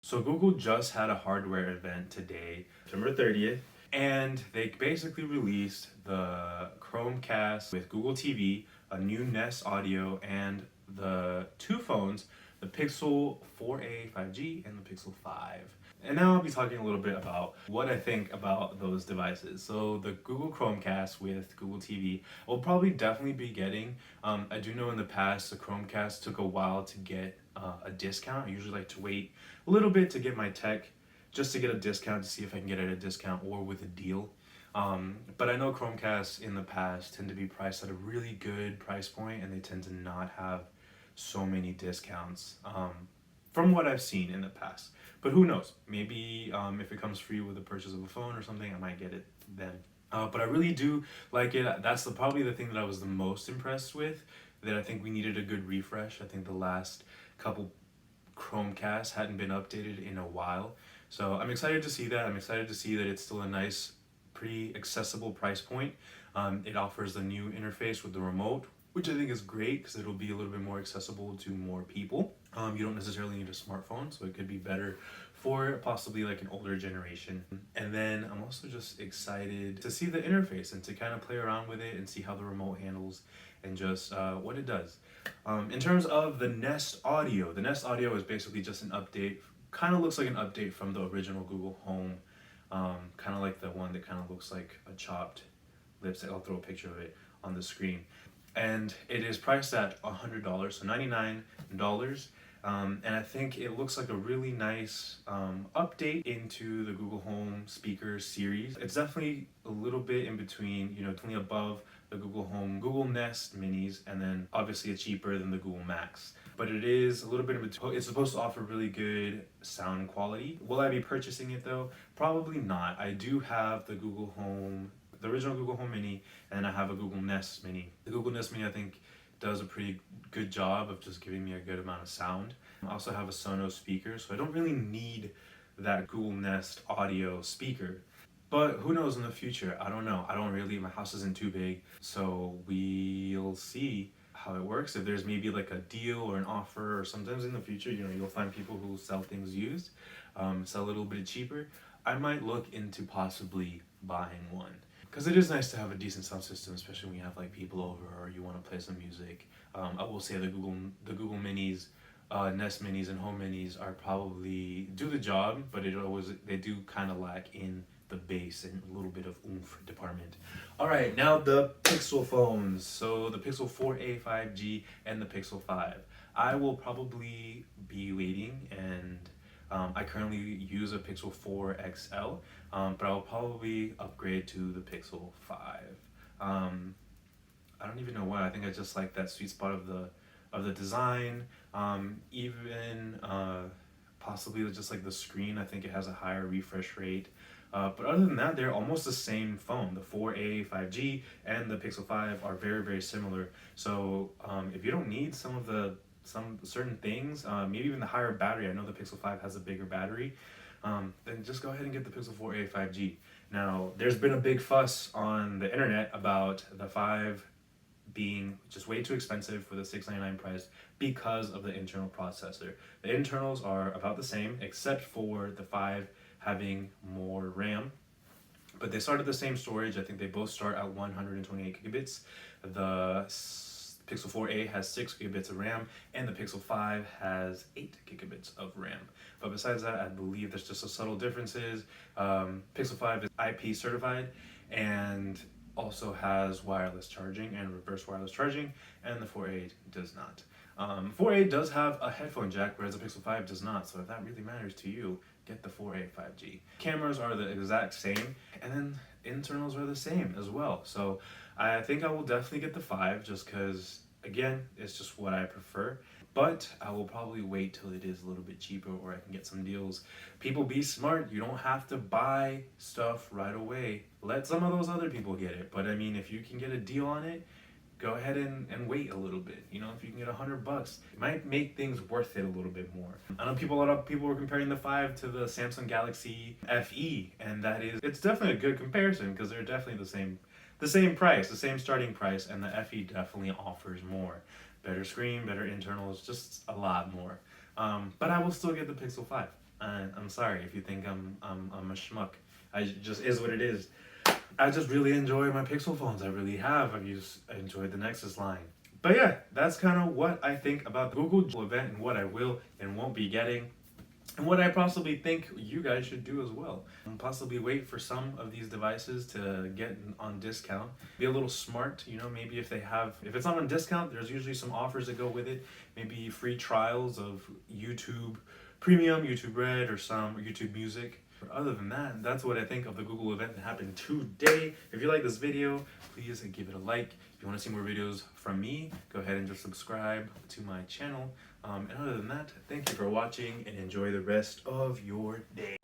So Google just had a hardware event today, September 30th, and they basically released the Chromecast with Google TV, a new Nest Audio, and the two phones, the Pixel 4a 5G and the Pixel 5. And now I'll be talking a little bit about what I think about those devices. So the Google Chromecast with Google TV, will probably definitely be getting. I do know in the past the Chromecast took a while to get a discount. I usually like to wait a little bit to get my tech, just to get a discount to see if I can get it at a discount or with a deal. But I know Chromecasts in the past tend to be priced at a really good price point, and they tend to not have so many discounts from what I've seen in the past. But who knows? Maybe if it comes free with the purchase of a phone or something, I might get it then. But I really do like it. That's probably the thing that I was the most impressed with. That I think we needed a good refresh. I think the last couple Chromecast hadn't been updated in a while. So I'm excited to see that. I'm excited to see that it's still a nice, pretty accessible price point. It offers the new interface with the remote, which I think is great because it'll be a little bit more accessible to more people. You don't necessarily need a smartphone, so it could be better for possibly like an older generation. And then I'm also just excited to see the interface and to kind of play around with it and see how the remote handles and just what it does. In terms of the Nest Audio, the Nest Audio is basically just an update, kind of looks like an update from the original Google Home, kind of like the one that kind of looks like a chopped lipstick. I'll throw a picture of it on the screen. And it is priced at $100, so $99. And I think it looks like a really nice update into the Google Home speaker series. It's definitely a little bit in between, definitely above the Google Home, Google Nest Minis, and then obviously it's cheaper than the Google Max. But it is a little bit in between. It's supposed to offer really good sound quality. Will I be purchasing it though? Probably not. I do have the Google Home, the original Google Home Mini, and I have a Google Nest Mini. The Google Nest Mini, I think, does a pretty good job of just giving me a good amount of sound. I also have a Sonos speaker, so I don't really need that Google Nest Audio speaker. But who knows in the future? I don't know. My house isn't too big, so we'll see how it works. If there's maybe like a deal or an offer, or sometimes in the future, you'll find people who sell things used, sell a little bit cheaper. I might look into possibly buying one. Because it is nice to have a decent sound system, especially when you have like people over or you want to play some music. I will say the Google Minis, Nest Minis, and Home Minis are probably do the job, but they do kind of lack in the bass and a little bit of oomph department. All right, now the Pixel phones. So the Pixel 4a 5G and the Pixel 5. I will probably be waiting, and I currently use a Pixel 4 XL, but I'll probably upgrade to the Pixel 5. I don't even know why. I think I just like that sweet spot of the design. Even possibly just like the screen. I think it has a higher refresh rate. But other than that, they're almost the same phone. The 4a 5G and the Pixel 5 are very, very similar. So if you don't need some certain things, maybe even the higher battery. I know the Pixel 5 has a bigger battery. Then just go ahead and get the Pixel 4a 5G. Now, there's been a big fuss on the internet about the 5 being just way too expensive for the $699 price because of the internal processor. The internals are about the same, except for the 5 having more RAM. But they start at the same storage. I think they both start at 128 gigabits. The Pixel 4a has 6 gigabits of RAM, and the Pixel 5 has 8 gigabits of RAM. But besides that, I believe there's just a subtle differences. Pixel 5 is IP certified and also has wireless charging and reverse wireless charging, and the 4a does not. 4a does have a headphone jack, whereas the Pixel 5 does not. So if that really matters to you, get the 4a 5G. Cameras are the exact same, and then internals are the same as well. So I think I will definitely get the 5 just because, again, it's just what I prefer. But I will probably wait till it is a little bit cheaper or I can get some deals. People, be smart. You don't have to buy stuff right away. Let some of those other people get it. But I mean, if you can get a deal on it, go ahead and wait a little bit. If you can get $100, it might make things worth it a little bit more. I know a lot of people were comparing the 5 to the Samsung Galaxy FE, and it's definitely a good comparison because they're definitely the same price, the same starting price, and the FE definitely offers more. Better screen, better internals, just a lot more. But I will still get the Pixel 5. I'm sorry if you think I'm a schmuck. I just is what it is. I just really enjoy my Pixel phones. I really have. I enjoyed the Nexus line. But yeah, that's kind of what I think about the Google event and what I will and won't be getting. And what I possibly think you guys should do as well. And possibly wait for some of these devices to get on discount. Be a little smart, maybe if it's not on discount, there's usually some offers that go with it. Maybe free trials of YouTube Premium, YouTube Red, or some YouTube Music. But other than that, that's what I think of the Google event that happened today. If you like this video, please give it a like. If you want to see more videos from me, go ahead and just subscribe to my channel. And other than that, thank you for watching and enjoy the rest of your day.